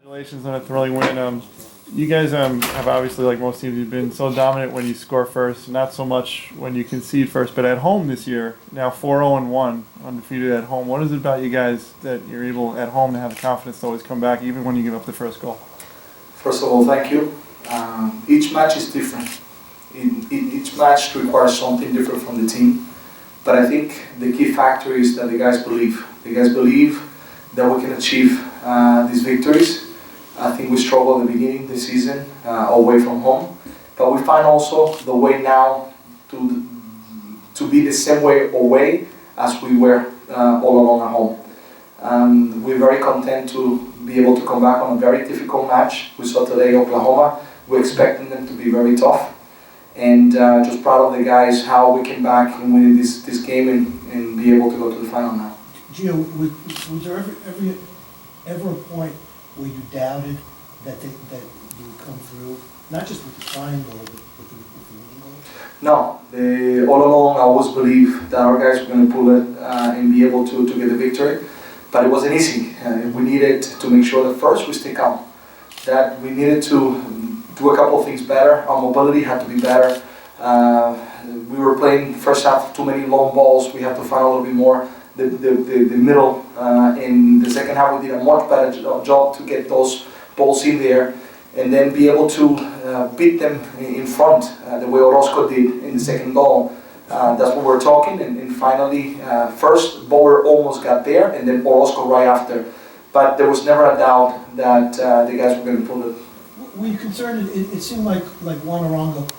Congratulations on a thrilling win. You guys have obviously, like most teams, you've been so dominant when you score first, not so much when you concede first. But at home this year, now 4-0-1, undefeated at home. What is it about you guys that you're able at home to have the confidence to always come back, even when you give up the first goal? First of all, thank you. Each match is different. Each match requires something different from the team. But I think the key factor is that the guys believe. The guys believe that we can achieve these victories. I think we struggled at the beginning of the season away from home, but we find also the way now to be the same way away as we were all along at home. We're very content to be able to come back on a very difficult match. We saw today Oklahoma. We're expecting them to be very tough, and just proud of the guys how we came back and win this game and be able to go to the final now. Gio, was there ever a point where you doubted that you would come through, not just with the tying goal, but with the winning goal? No, all along I always believed that our guys were going to pull it and be able to get the victory, but it wasn't easy. We needed to make sure that first we stay calm, that we needed to do a couple of things better. Our mobility had to be better. We were playing first half too many long balls. We had to find a little bit more the middle. In the second half, we did a much better job to get those balls in there and then be able to beat them in front the way Orozco did in the second goal. That's what we're talking. And finally, first, Bauer almost got there, and then Orozco right after. But there was never a doubt that the guys were going to pull it. Were you concerned? It seemed like Juan Arango,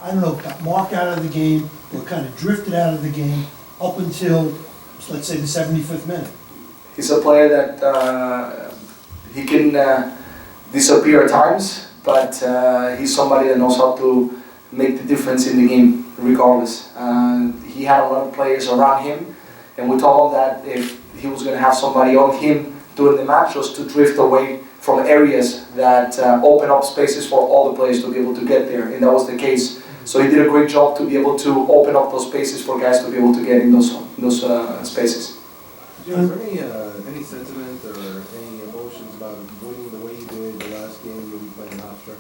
I don't know, got marked out of the game or kind of drifted out of the game up until, let's say, the 75th minute. He's a player that he can disappear at times, but he's somebody that knows how to make the difference in the game regardless. He had a lot of players around him, and we told him that if he was going to have somebody on him during the match, was to drift away from areas that open up spaces for all the players to be able to get there, and that was the case. So he did a great job to be able to open up those spaces for guys to be able to get in those spaces. Is there any sentiment or any emotions about winning the way you did the last game you were playing Hofstra?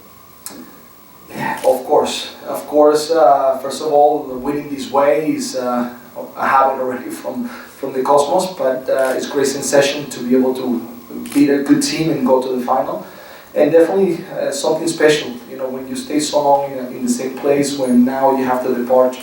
Of course. First of all, winning this way is a habit already from the Cosmos, but it's a great sensation to be able to beat a good team and go to the final. And definitely something special, you know, when you stay so long in the same place, when now you have to depart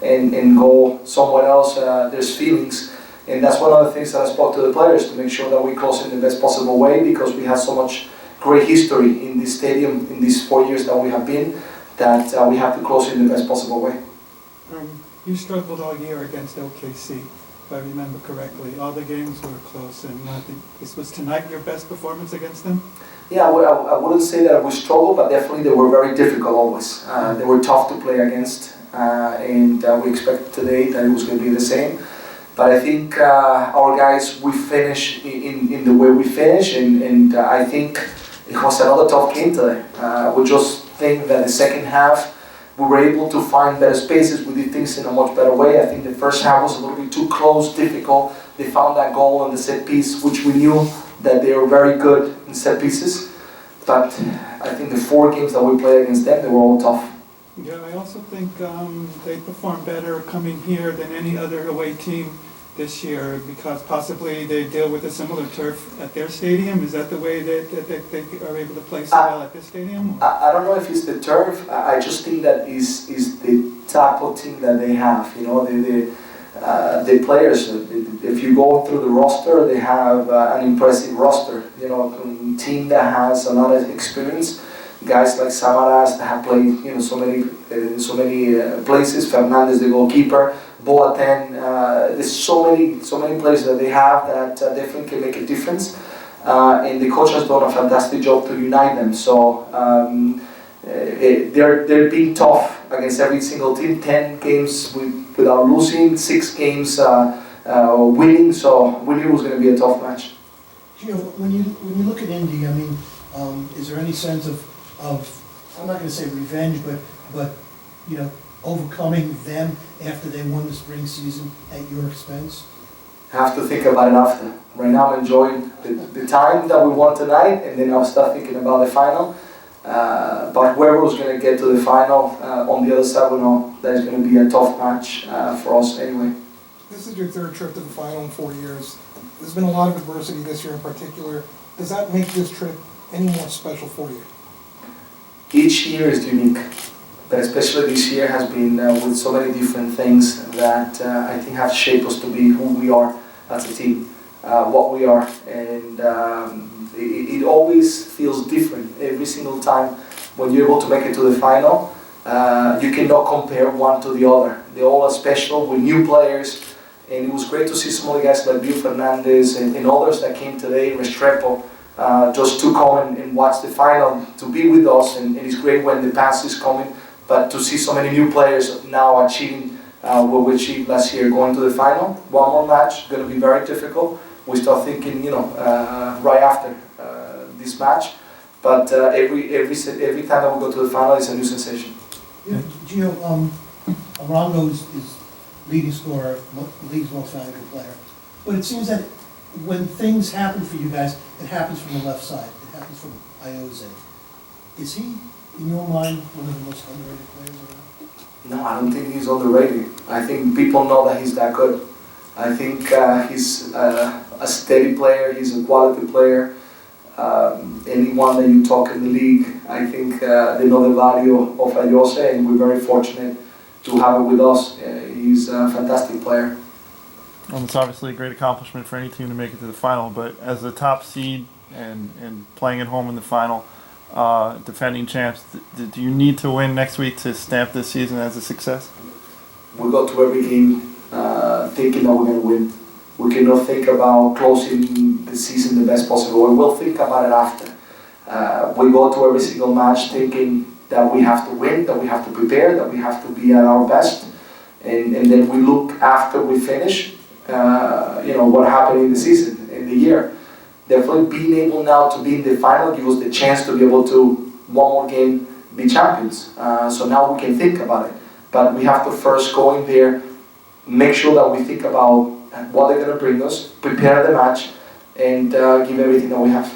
and go somewhere else, there's feelings. And that's one of the things that I spoke to the players, to make sure that we close in the best possible way, because we have so much great history in this stadium in these 4 years that we have been, that we have to close in the best possible way. You struggled all year against OKC, if I remember correctly. All the games were close, and this was tonight your best performance against them? Yeah, I wouldn't say that we struggled, but definitely they were very difficult always. They were tough to play against, and we expect today that it was going to be the same. But I think our guys, we finished in the way we finished, and I think it was another tough game today. We just think that the second half, we were able to find better spaces. We did things in a much better way. I think the first half was a little bit too close, difficult. They found that goal on the set piece, which we knew that they were very good in set pieces. But I think the 4 games that we played against them, they were all tough. Yeah, I also think they performed better coming here than any other away team this year, because possibly they deal with a similar turf at their stadium. Is that the way that they are able to play so well at this stadium? I don't know if it's the turf. I just think that is the type of team that they have. You know, the players. If you go through the roster, they have an impressive roster. You know, a team that has a lot of experience. Guys like Samaras that have played, you know, so many places. Fernandez, the goalkeeper. Boateng. There's so many players that they have that definitely can make a difference. And the coach has done a fantastic job to unite them. So they're being tough against every single team. 10 games without losing, 6 games winning. So we knew it was going to be a tough match. Gio, when you look at Indy, I mean, is there any sense of I'm not going to say revenge, but you know, overcoming them after they won the spring season at your expense? I have to think about it after. Right now I'm enjoying the the time that we want tonight, and then I'll start thinking about the final. But whoever was going to get to the final on the other side, we know that it's going to be a tough match for us anyway. This is your third trip to the final in 4 years. There's been a lot of adversity this year in particular. Does that make this trip any more special for you? Each year is unique, but especially this year has been with so many different things that I think have shaped us to be who we are as a team, what we are, and it always feels different every single time when you're able to make it to the final. You cannot compare one to the other. They all are special with new players, and it was great to see some of the guys like Bill Fernandez and others that came today, Restrepo, just to come and watch the final, to be with us, and it's great when the pass is coming, but to see so many new players now achieving what we achieved last year, going to the final. One more match, going to be very difficult. We start thinking, right after this match, but every time that we go to the final, it's a new sensation. Yeah, Gio, Arango is leading scorer, league's most valuable player. But it seems that when things happen for you guys, it happens from the left side. It happens from Ioze. Is he, in your mind, one of the most underrated players around? No, I don't think he's underrated. I think people know that he's that good. I think he's a steady player. He's a quality player. Anyone that you talk in the league, I think they know the value of Ioze, and we're very fortunate to have it with us. He's a fantastic player. Well, it's obviously a great accomplishment for any team to make it to the final, but as the top seed and playing at home in the final, defending champs, do you need to win next week to stamp this season as a success? We go to every game thinking that we're going to win. We cannot think about closing the season the best possible. We will think about it after. We go to every single match thinking that we have to win, that we have to prepare, that we have to be at our best. And then we look after we finish, what happened in the season, in the year. Definitely being able now to be in the final gives us the chance to be able to, one more game, be champions. So now we can think about it. But we have to first go in there, make sure that we think about what they're going to bring us, prepare the match, and give everything that we have.